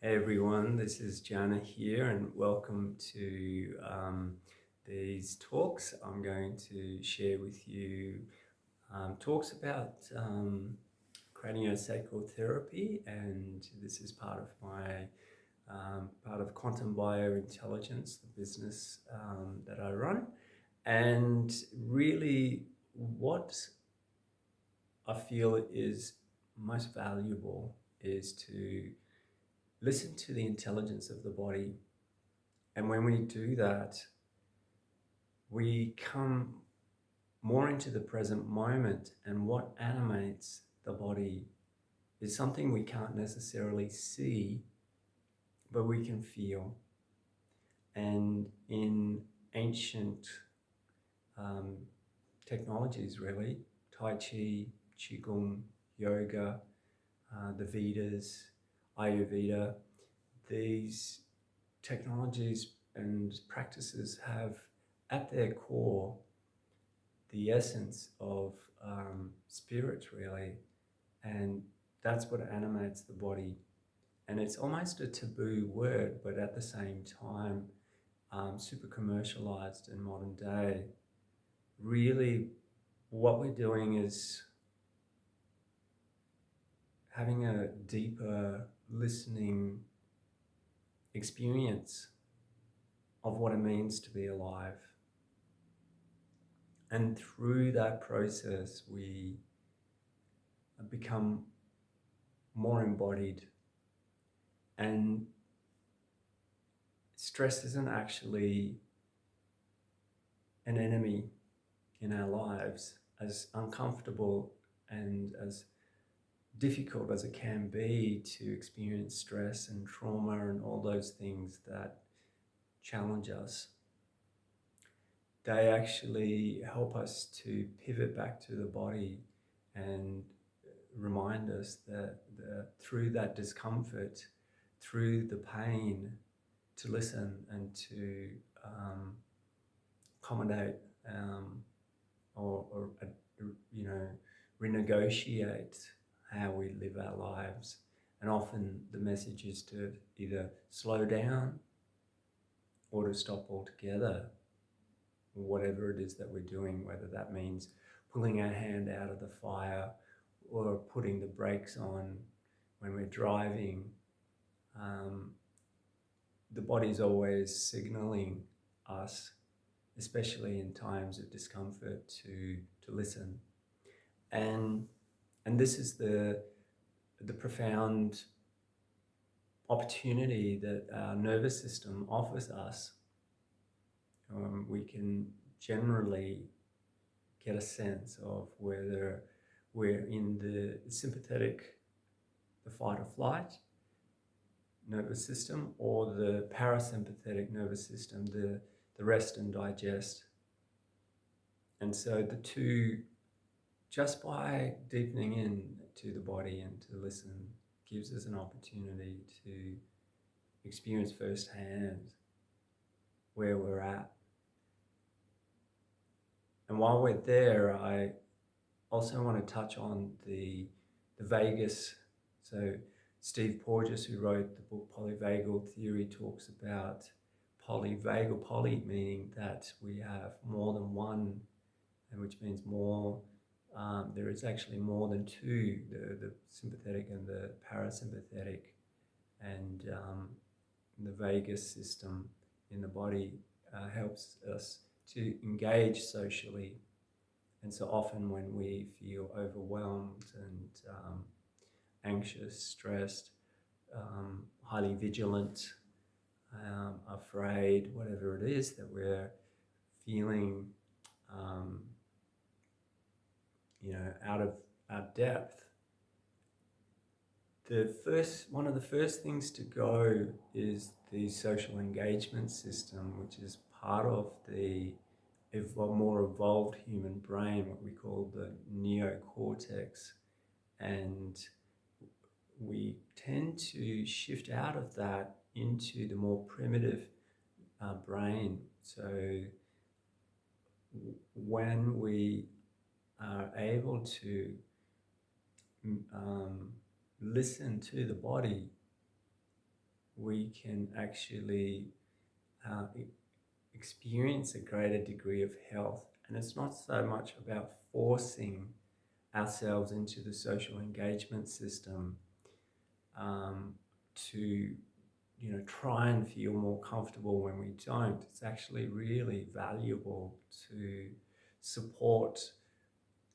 Hey everyone, this is Jana here, and welcome to these talks. I'm going to share with you talks about craniosacral therapy, and this is part of my part of Quantum Biointelligence, the business that I run. And really, what I feel is most valuable is to listen to the intelligence of the body. And when we do that, we come more into the present moment. And what animates the body is something we can't necessarily see, but we can feel. And in ancient um, technologies, really, Tai Chi, Qigong, yoga, the Vedas, Ayurveda, these technologies and practices have at their core the essence of spirit, really, and that's what animates the body. And it's almost a taboo word, but at the same time, super commercialized in modern day. Really, what we're doing is having a deeper listening experience of what it means to be alive. And through that process, we become more embodied. And stress isn't actually an enemy in our lives, as uncomfortable and as difficult as it can be to experience stress and trauma and all those things that challenge us. They actually help us to pivot back to the body and remind us that through that discomfort, through the pain, to listen and to accommodate or you know, renegotiate how we live our lives. And often the message is to either slow down or to stop altogether, whatever it is that we're doing, whether that means pulling our hand out of the fire or putting the brakes on when we're driving. The body's always signaling us, especially in times of discomfort, to listen. And this is the profound opportunity that our nervous system offers us. We can generally get a sense of whether we're in the sympathetic, the fight or flight nervous system, or the parasympathetic nervous system, the rest and digest. And so the two, just by deepening in to the body and to listen, gives us an opportunity to experience firsthand where we're at. And while we're there, I also want to touch on the vagus. So Steve Porges, who wrote the book Polyvagal Theory, talks about polyvagal, poly meaning that we have more than one, and which means more. There is actually more than two, the sympathetic and the parasympathetic, and the vagus system in the body helps us to engage socially. And so often when we feel overwhelmed and anxious, stressed, highly vigilant, afraid, whatever it is that we're feeling, out of our depth, one of the first things to go is the social engagement system, which is part of the more evolved human brain, what we call the neocortex. And we tend to shift out of that into the more primitive brain. So when we are able to listen to the body, we can actually experience a greater degree of health. And it's not so much about forcing ourselves into the social engagement system to try and feel more comfortable when we don't. It's actually really valuable to support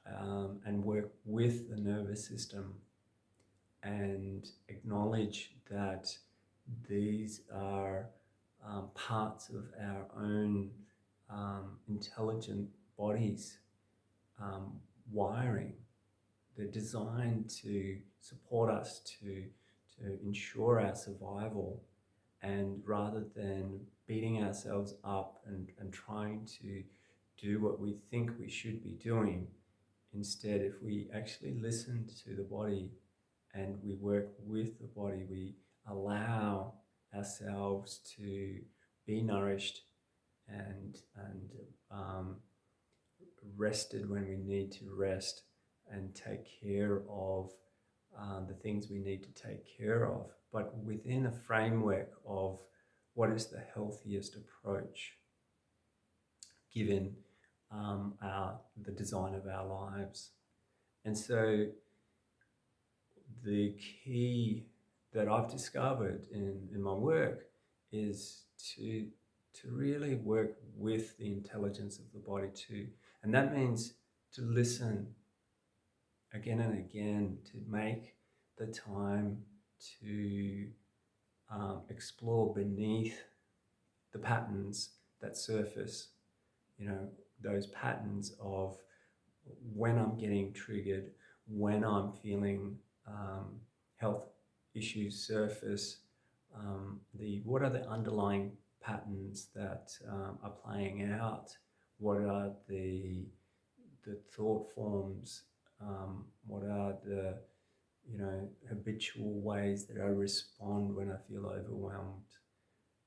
and work with the nervous system and acknowledge that these are parts of our own intelligent bodies wiring. They're designed to support us to ensure our survival. And rather than beating ourselves up and trying to do what we think we should be doing, instead, if we actually listen to the body and we work with the body, we allow ourselves to be nourished and rested when we need to rest, and take care of the things we need to take care of, but within a framework of what is the healthiest approach given the design of our lives. And so the key that I've discovered in my work is to really work with the intelligence of the body too. And that means to listen again and again, to make the time to explore beneath the patterns that surface, those patterns of when I'm getting triggered, when I'm feeling health issues surface, what are the underlying patterns that are playing out? What are the thought forms? What are the habitual ways that I respond when I feel overwhelmed?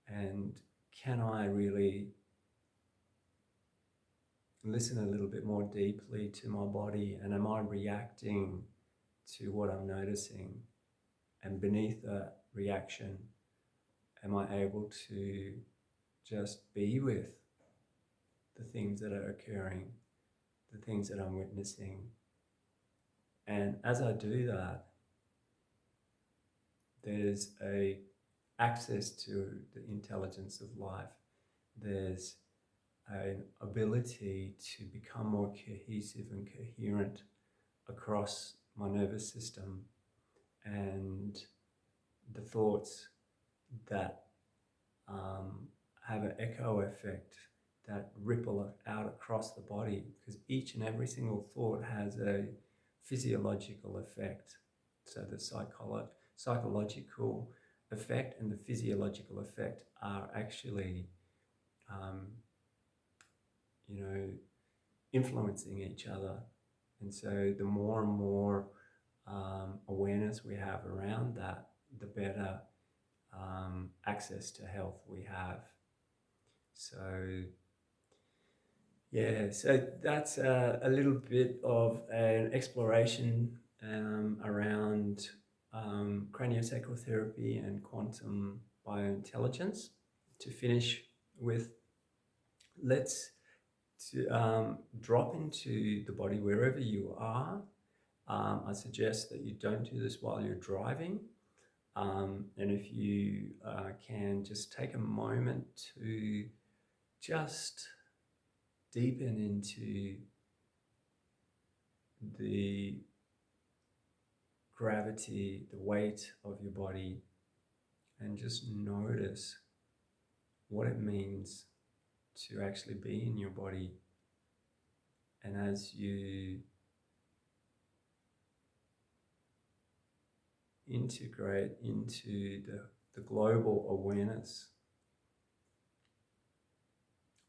And can I really listen a little bit more deeply to my body, and am I reacting to what I'm noticing? And beneath that reaction, am I able to just be with the things that are occurring, the things that I'm witnessing? And as I do that, there's a access to the intelligence of life. There's an ability to become more cohesive and coherent across my nervous system, and the thoughts that have an echo effect that ripple out across the body, because each and every single thought has a physiological effect. So the psychological effect and the physiological effect are actually influencing each other. And so the more and more awareness we have around that, the better access to health we have. So yeah, so that's a little bit of an exploration around craniosacral therapy and quantum biointelligence. To finish with, let's drop into the body wherever you are. I suggest that you don't do this while you're driving. And if you can, just take a moment to just deepen into the gravity, the weight of your body, and just notice what it means to actually be in your body. And as you integrate into the global awareness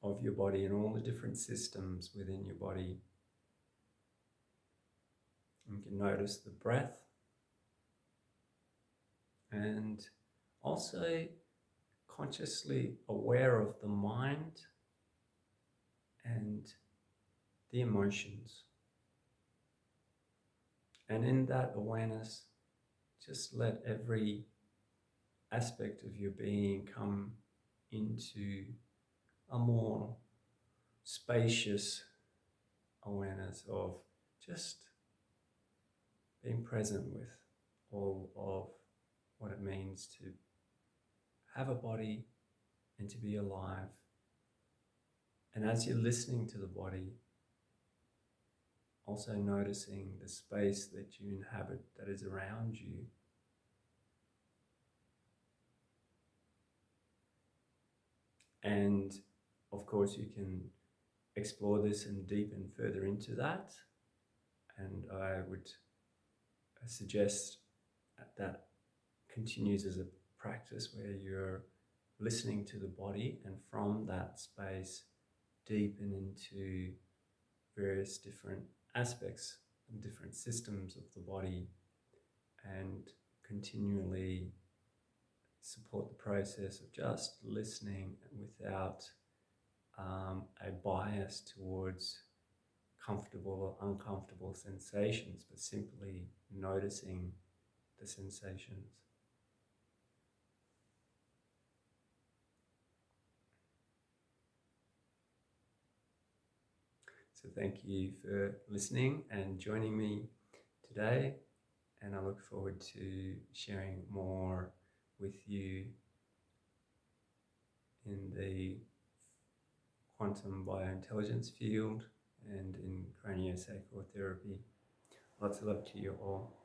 of your body and all the different systems within your body, you can notice the breath, and also consciously aware of the mind and the emotions. And in that awareness, just let every aspect of your being come into a more spacious awareness of just being present with all of what it means to have a body and to be alive. And as you're listening to the body, also noticing the space that you inhabit that is around you. And of course, you can explore this and deepen further into that. And I would suggest that continues as a practice where you're listening to the body, and from that space deepen into various different aspects and different systems of the body, and continually support the process of just listening without a bias towards comfortable or uncomfortable sensations, but simply noticing the sensations. So thank you for listening and joining me today, and I look forward to sharing more with you in the quantum biointelligence field and in craniosacral therapy. Lots of love to you all.